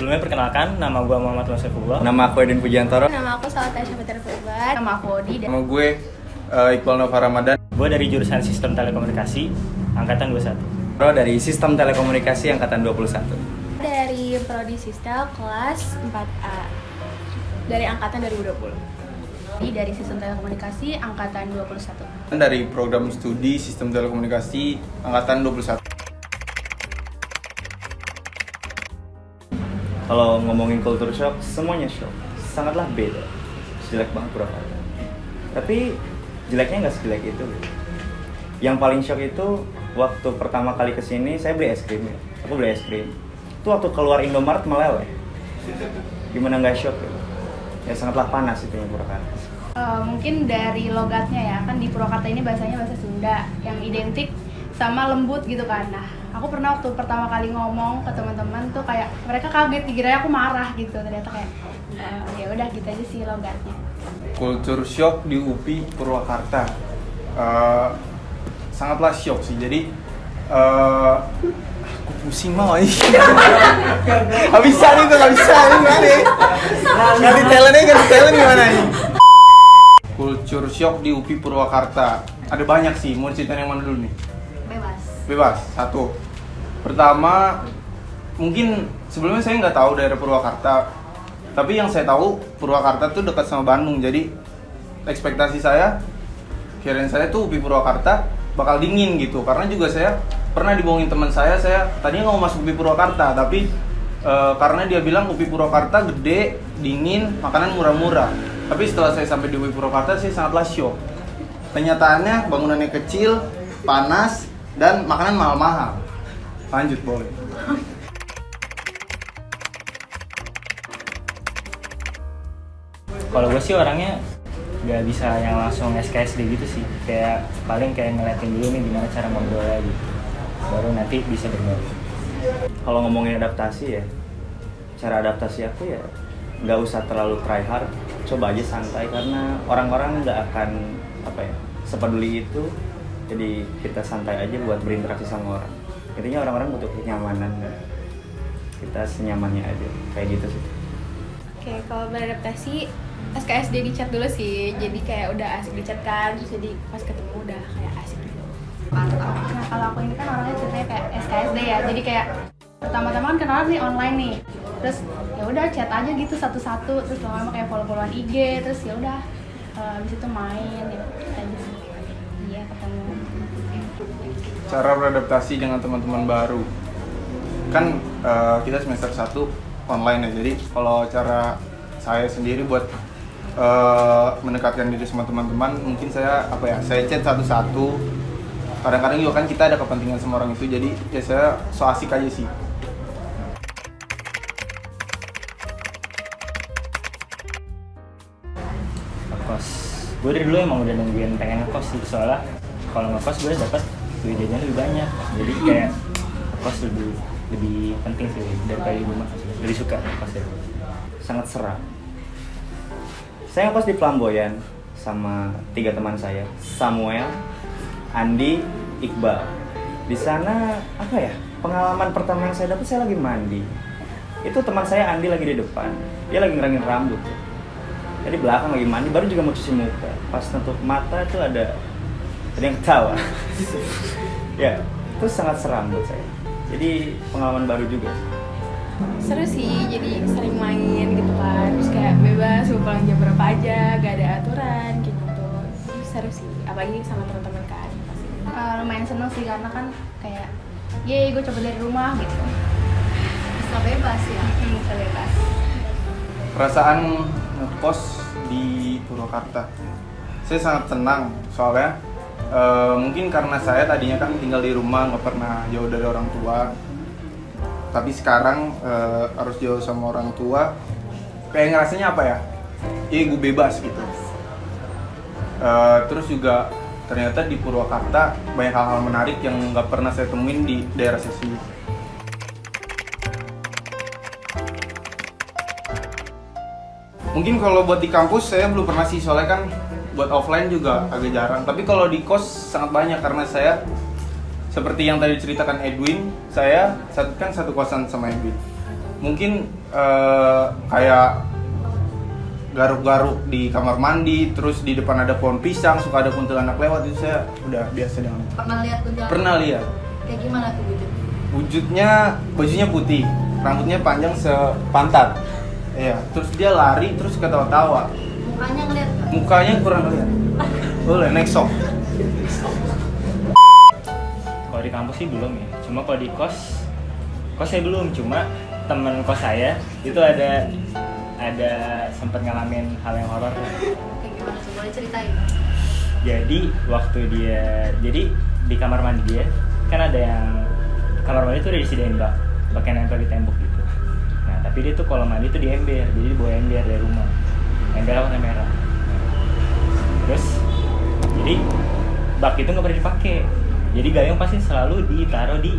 Sebelumnya perkenalkan, nama gue Muhammad Saifullah. Nama aku Edwin Pujiantoro. Nama aku Salatasya Fitri Fubar. Nama aku Odi. Nama gue Iqbal Nova Ramadan. Gue dari jurusan Sistem Telekomunikasi, Angkatan 21. Pro dari Sistem Telekomunikasi Angkatan 21. Dari Prodi Sistem kelas 4A. Dari Angkatan 2020. Dari Sistem Telekomunikasi Angkatan 21. Dari program studi Sistem Telekomunikasi Angkatan 21. Kalau ngomongin culture shock, semuanya shock. Sangatlah beda. Jelek banget Purwakarta. Tapi jeleknya nggak sejelek itu. Yang paling shock itu waktu pertama kali kesini saya beli es krim ya. Aku beli es krim. Itu waktu keluar Indomaret meleleh. Gimana nggak shock ya? Ya sangatlah panas itu yang Purwakarta. Mungkin dari logatnya ya, kan di Purwakarta ini bahasanya bahasa Sunda yang identik sama lembut gitu kan. Nah, aku pernah waktu pertama kali ngomong ke teman-teman tuh kayak mereka kaget, dikira aku marah gitu. Ternyata kayak ya udah gitu aja sih logatnya. Culture shock di UPI Purwakarta. Sangatlah shock sih. Jadi aku pusing mau ini. Gak bisa nih tuh, gak bisa nih gimana nih. Ganti talent gimana nih? Culture shock di UPI Purwakarta. Ada banyak sih, mau ceritain yang mana dulu nih? Bebas, satu. Pertama, mungkin sebelumnya saya nggak tahu daerah Purwakarta. Tapi yang saya tahu, Purwakarta tuh dekat sama Bandung. Jadi, ekspektasi saya, kirain saya tuh UPI Purwakarta bakal dingin gitu. Karena juga saya pernah dibohongin teman saya tadinya nggak mau masuk UPI Purwakarta. Tapi, karena dia bilang UPI Purwakarta gede, dingin, makanan murah-murah. Tapi setelah saya sampai di UPI Purwakarta, saya sangatlah shock. Kenyataannya, bangunannya kecil, panas, dan makanan mahal-mahal. Lanjut boleh. Kalau gue sih orangnya nggak bisa yang langsung SKSD gitu sih. Kayak paling kayak ngeliatin dulu nih gimana cara ngobrolnya gitu. Baru nanti bisa berbaur. Kalau ngomongin adaptasi ya, cara adaptasi aku ya nggak usah terlalu try hard. Coba aja santai karena orang-orang nggak akan sepeduli itu. Jadi kita santai aja buat berinteraksi sama orang. Intinya orang-orang butuh kenyamanan kan. Kita senyamannya aja, kayak gitu sih. Oke, kalau beradaptasi SKSD di chat dulu sih. Jadi kayak udah asik di chat kan, terus jadi pas ketemu udah kayak asik gitu. Nah, kalau aku ini kan orangnya ceritanya kayak SKSD ya. Jadi kayak pertama-tama kan kenalan nih online nih. Terus ya udah chat aja gitu satu-satu, terus lama-lama kayak follow-followan IG, terus ya udah habis itu main gitu aja sih. Iya, ketemu. Cara beradaptasi dengan teman-teman baru. Kan kita semester 1 online ya. Jadi kalau cara saya sendiri buat mendekatkan diri sama teman-teman, mungkin saya saya chat satu-satu. Kadang-kadang juga kan kita ada kepentingan sama orang itu, jadi ya saya so asik aja sih. Ngekos. Gue dari dulu emang udah nungguin pengen ngekos sih. Soalnya kalau ngekos gue dapat duit jajan lebih banyak. Jadi kayak ngekos lebih penting sih daripada di rumah. Lebih suka ngekos ya. Sangat seram. Saya ngekos di Flamboyan sama 3 teman saya, Samuel, Andi, Iqbal. Di sana pengalaman pertama yang saya dapat, saya lagi mandi. Itu teman saya Andi lagi di depan, dia lagi ngerangin rambut. Jadi belakang lagi mandi, baru juga mau cuci muka. Pas nutup mata itu ada yang ketawa. Ya, itu sangat seram buat saya. Jadi pengalaman baru juga. Seru sih, jadi sering main gitu kan. Terus kayak bebas, mau pulang jam berapa aja, gak ada aturan gitu. Seru sih, apalagi sama teman-teman kan. Lumayan seneng sih karena kan kayak yeay gue coba dari rumah gitu. Bisa bebas ya. Bisa bebas. Perasaan ngekos di Purwakarta, saya sangat senang soalnya mungkin karena saya tadinya kan tinggal di rumah, nggak pernah jauh dari orang tua. Tapi sekarang harus jauh sama orang tua, kayak ngerasanya ya gue bebas gitu. Terus juga ternyata di Purwakarta banyak hal-hal menarik yang nggak pernah saya temuin di daerah saya sendiri. Mungkin kalau buat di kampus saya belum pernah sih, soalnya kan buat offline juga agak jarang. Tapi kalau di kos sangat banyak karena saya seperti yang tadi ceritakan Edwin, saya satu kosan sama Edwin. Mungkin kayak garuk-garuk di kamar mandi, terus di depan ada pohon pisang, suka ada kuntilanak lewat, itu saya udah biasa dengan itu. Pernah lihat kuntilanak? Pernah lihat. Kayak gimana tuh wujud? Wujudnya, bajunya putih, rambutnya panjang sepantat. Iya, terus dia lari, terus ketawa-tawa. Mukanya ngeliat nggak? Mukanya kurang lihat. Boleh, next song. Kalau di kampus sih belum ya, cuma kalau di kos saya belum, cuma temen kos saya itu ada sempat ngalamin hal yang horor. Kayak gimana tuh? Boleh ceritain? Jadi waktu jadi di kamar mandi dia kan ada yang kamar mandi itu udah disediain bak yang nempel di tembok gitu. Nah tapi dia tuh kalau mandi tuh di ember, jadi dibawa ember dari rumah, ember warna merah. Terus jadi bak itu nggak pernah dipakai, jadi gayung pasti selalu ditaruh di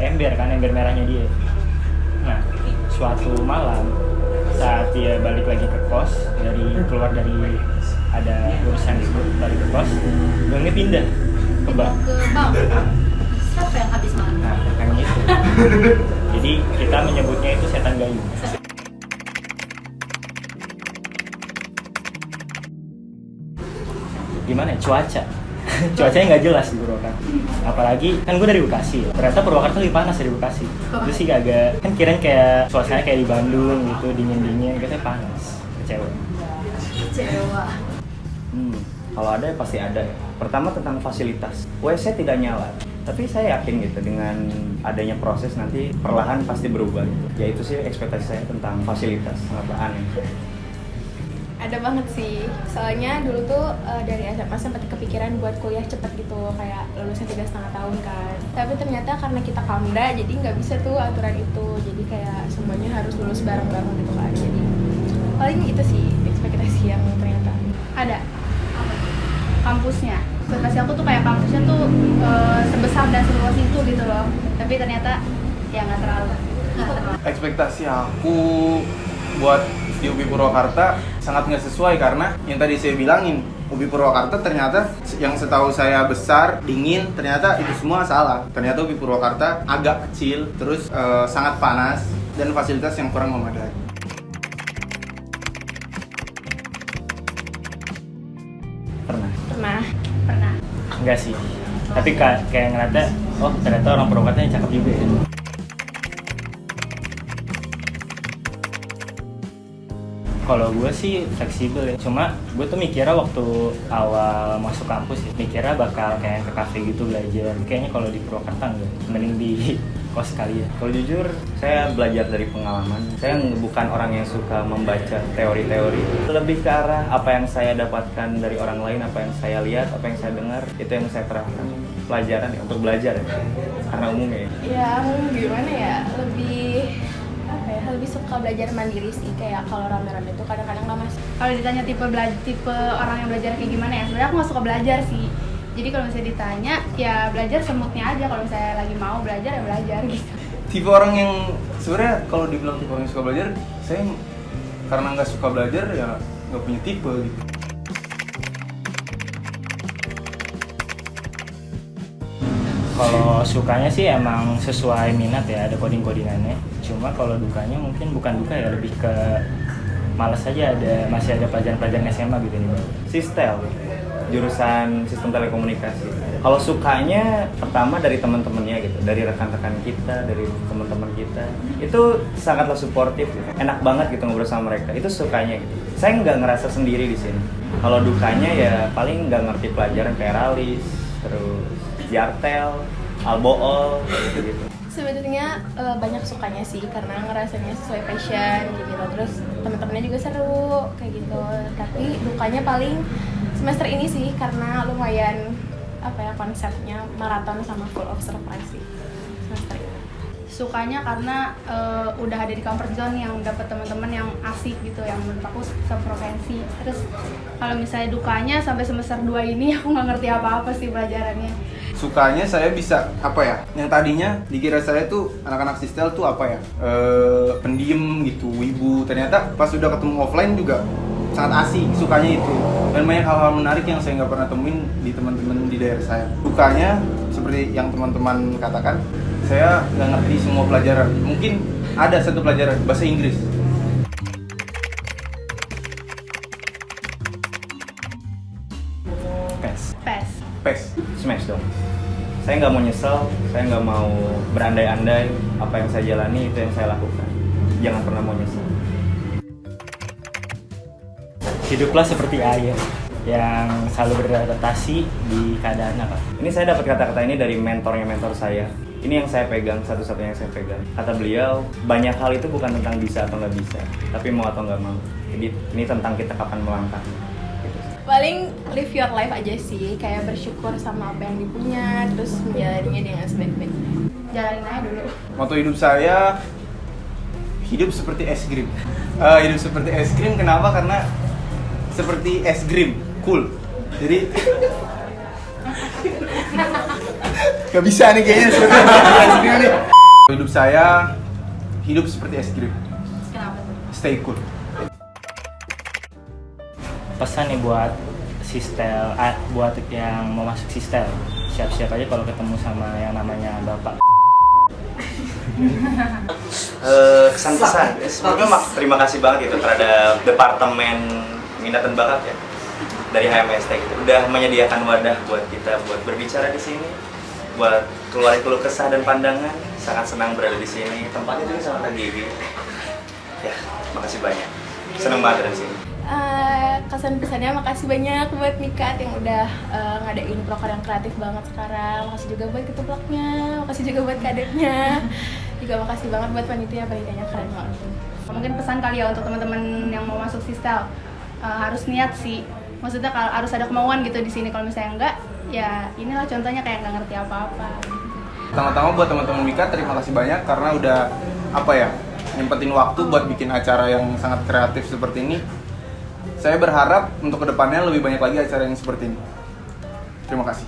ember kan, ember merahnya dia. Nah suatu malam saat dia balik lagi ke kos, keluar dari ada urusan gitu, balik ke kos, gayungnya pindah ke bak. Dibawa ke bank. Siapa yang habis makan? Nah makanya itu. Jadi kita menyebutnya itu setan gayung. Gimana ya? Cuacanya nggak jelas di Purwakarta, apalagi kan gue dari Bekasi ya. Ternyata Purwakarta lebih panas dari Bekasi. Itu sih agak, kan kirain kayak suasana kayak di Bandung gitu, dingin-dingin, katanya panas. Kecewa. Kalau ada ya pasti ada ya. Pertama tentang fasilitas, WC tidak nyala. Tapi saya yakin gitu dengan adanya proses nanti perlahan pasti berubah gitu. Ya itu sih ekspektasi saya tentang fasilitas, sangat aneh. Ada banget sih, soalnya dulu tuh dari SMA sempat kepikiran buat kuliah cepet gitu, kayak lulusnya 3,5 tahun kan. Tapi ternyata karena kita kamda, jadi nggak bisa tuh aturan itu, jadi kayak semuanya harus lulus bareng-bareng gitu kan. Jadi paling itu sih ekspektasi yang ternyata ada. Kampusnya, ekspektasi aku tuh kayak kampusnya tuh sebesar dan seluas itu gitu loh, tapi ternyata ya nggak terlalu. Ekspektasi aku buat di UPI Purwakarta sangat nggak sesuai karena yang tadi saya bilangin, UPI Purwakarta ternyata yang setahu saya besar, dingin, ternyata itu semua salah. Ternyata UPI Purwakarta agak kecil, terus sangat panas dan fasilitas yang kurang memadai. Pernah. Enggak sih, tapi kayak ngeliatnya, oh ternyata orang Purwakarta yang cakep juga ya. Kalau gue sih fleksibel ya, cuma gue tuh mikirnya waktu awal masuk kampus ya, mikirnya bakal kayak ke kafe gitu belajar. Kayaknya kalau di Purwakarta enggak, mending di kos kali ya. Kalau jujur, saya belajar dari pengalaman. Saya bukan orang yang suka membaca teori-teori. Lebih ke arah apa yang saya dapatkan dari orang lain, apa yang saya lihat, apa yang saya dengar, itu yang saya terapkan. Pelajaran ya, untuk belajar ya. Karena umumnya ya. Ya gimana ya, lebih suka belajar mandiri sih, kayak kalau rame-rame itu kadang-kadang nggak masuk. Kalau ditanya tipe orang yang belajar kayak gimana ya, sebenarnya aku nggak suka belajar sih. Jadi kalau misalnya ditanya, ya belajar semutnya aja. Kalau misalnya lagi mau belajar ya belajar gitu. Tipe orang yang sebenarnya kalau dibilang tipe orang yang suka belajar, saya karena nggak suka belajar ya nggak punya tipe gitu. Kalau sukanya sih emang sesuai minat ya, ada coding-codingannya. Cuma kalau dukanya mungkin bukan duka ya, lebih ke malas aja, masih ada pelajaran-pelajaran SMA gitu nih Bang. Sistem, jurusan sistem telekomunikasi. Kalau sukanya pertama dari teman-temannya gitu, dari rekan-rekan kita, dari teman-teman kita. Itu sangatlah suportif gitu. Enak banget gitu ngobrol sama mereka. Itu sukanya gitu. Saya nggak ngerasa sendiri di sini. Kalau dukanya ya paling nggak ngerti pelajaran kayak ralis, terus jartel, albool gitu. Sebenarnya banyak sukanya sih, karena ngerasanya sesuai passion gitu. Terus teman-temannya juga seru kayak gitu. Tapi dukanya paling semester ini sih, karena lumayan konsepnya maraton sama full of surprise sih semester ini. Sukanya karena udah ada di comfort zone, yang dapat teman-teman yang asik gitu, yang menurut aku sefrekuensi. Terus kalau misalnya dukanya sampai semester 2 ini aku nggak ngerti apa-apa sih pelajarannya. Sukanya saya bisa yang tadinya dikira saya tuh anak-anak sistel tuh pendiam gitu, wibu. Ternyata pas udah ketemu offline juga sangat asik, sukanya itu. Dan banyak hal-hal menarik yang saya nggak pernah temuin di teman-teman di daerah saya. Sukanya seperti yang teman-teman katakan, Saya nggak ngerti semua pelajaran. Mungkin ada satu pelajaran bahasa Inggris. PES. PES. PES. Smash dong. Saya nggak mau nyesel, saya nggak mau berandai-andai apa yang saya jalani itu yang saya lakukan. Jangan pernah mau nyesel. Hiduplah seperti air yang selalu beradaptasi di keadaan apa. Ini saya dapat kata-kata ini dari mentornya mentor saya. Ini yang saya pegang, satu-satunya yang saya pegang. Kata beliau, banyak hal itu bukan tentang bisa atau nggak bisa, tapi mau atau nggak mau. Jadi ini tentang kita kapan melangkah. Gitu. Paling live your life aja sih, kayak bersyukur sama apa yang dipunya, terus menjalaninya dengan sebaik-baiknya. Jalanin aja dulu. Moto hidup saya, hidup seperti es krim. Hidup seperti es krim, kenapa? Karena seperti es krim, cool. Jadi gak bisa nih kayaknya seperti es krim nih. Hidup saya, hidup seperti es krim. Kenapa tuh? Stay cool. Pesan nih buat sistel, buat yang mau masuk sistel, siap-siap aja kalau ketemu sama yang namanya bapak. Kesan-kesan. Sebelumnya terima kasih banget gitu terhadap Departemen Minat dan Bakat ya dari HMST gitu. Udah menyediakan wadah buat kita buat berbicara di sini, buat keluarin keluh kesah dan pandangan. Sangat senang berada di sini. Tempatnya juga sangat gigi. Ya, makasih banyak. Senang banget ada di sini. Kesan pesannya makasih banyak buat Mikat yang udah ngadain proker yang kreatif banget sekarang. Makasih juga buat ketuplaknya, makasih juga buat kadernya. Juga makasih banget buat panitianya keren banget. Mungkin pesan kali ya untuk teman-teman yang mau masuk sistel, harus niat sih. Maksudnya kalau harus ada kemauan gitu di sini. Kalau misalnya enggak, ya inilah contohnya kayak nggak ngerti apa-apa. Pertama-tama buat teman-teman Mika, terima kasih banyak karena udah nyempetin waktu buat bikin acara yang sangat kreatif seperti ini. Saya berharap untuk kedepannya lebih banyak lagi acara yang seperti ini. Terima kasih.